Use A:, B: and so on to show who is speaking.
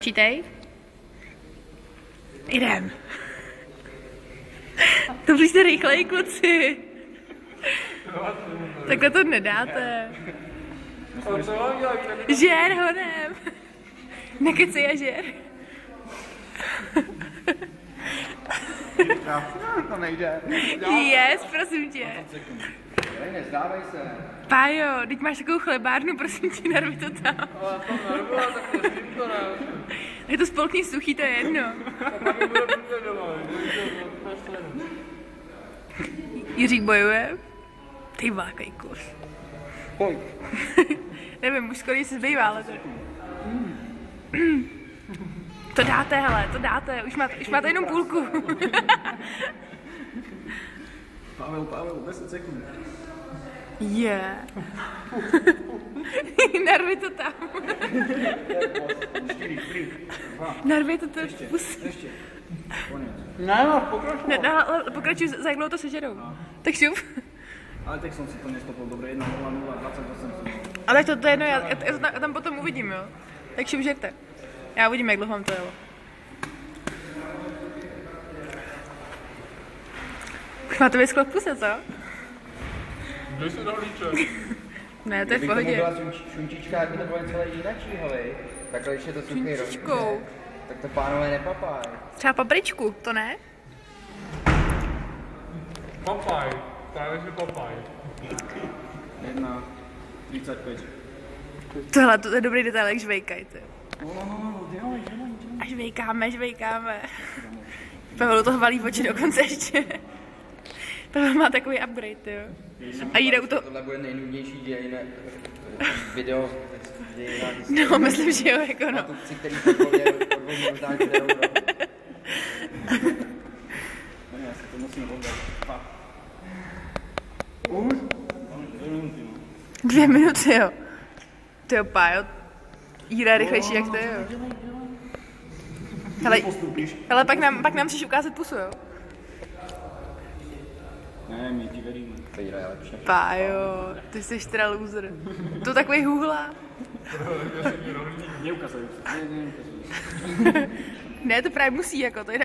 A: Čítej. Jdem. To přijďte rychleji, kluci. Takhle to nedáte. Žer honem. Nekecej a žer.
B: To nejde.
A: Yes, prosím tě.
B: Nezdávej se.
A: Pájo, teď máš takovou chlebárnu, prosím tě, narvi to tam.
B: Ale to narvila, tak to to ne.
A: Je to spolkni suchý, to je jedno. Jiřík bojuje. Ty vlákaj kus.
B: Kolik?
A: Nevím, už skoro se zbývá, ale to... To dáte, hele, to dáte, už máte jenom půlku.
B: Pavel, 10 sekund.
A: Je. Narvi to tam. Narvi to tam.
B: Ještě. Ne, pokračuj.
A: Ne, pokračuj, za jak dlouho to sežerou. Tak šup.
B: Ale teď jsem si to nestopil, dobré, 1, 0, 0, 28.
A: Ale to je jedno, já to tam potom uvidím, jo. Tak šup, žerte. Já uvidím, jak dlouho vám to jelo. Máte vysklo v puse, co?
C: Kde se dohlíče?
A: Ne, to je v
D: Kdyby
A: pohodě.
D: to byla šunčička, jak by to bylo celé jinačí, hej. Takhle, když je to suchý
A: Šunčičkou.
D: rovně, tak to pánové nepapaj.
A: Třeba papričku, to ne?
C: Papaj. Právě, že papaj.
B: 1, 35.
A: Tohle, to je dobrý detail, jak žvejkajte.
B: Dělej.
A: A žvejkáme. Pavel toho valí oči dokonce ještě. Pavel má takový upgrade, jo. A jde u toho...
D: Tohle bude nejnudnější video dějina.
A: No, myslím, že jo, jako no.
D: Matupci, který podvolí možná kterou.
B: Já si to musím oddat. Už? 2 minuty, no.
A: 2 minuty, jo. Ty jo, Pájo. Jíra je rychlejší, jak ty, jo. Hele, pak nám chceš ukázat pusu, jo.
B: Ne, my ti veríme.
D: To je lepší.
A: Pájo, ty jsi teda loser. To takový hůhla.
B: Neukazuj.
A: Ne, to právě musí, jako, to je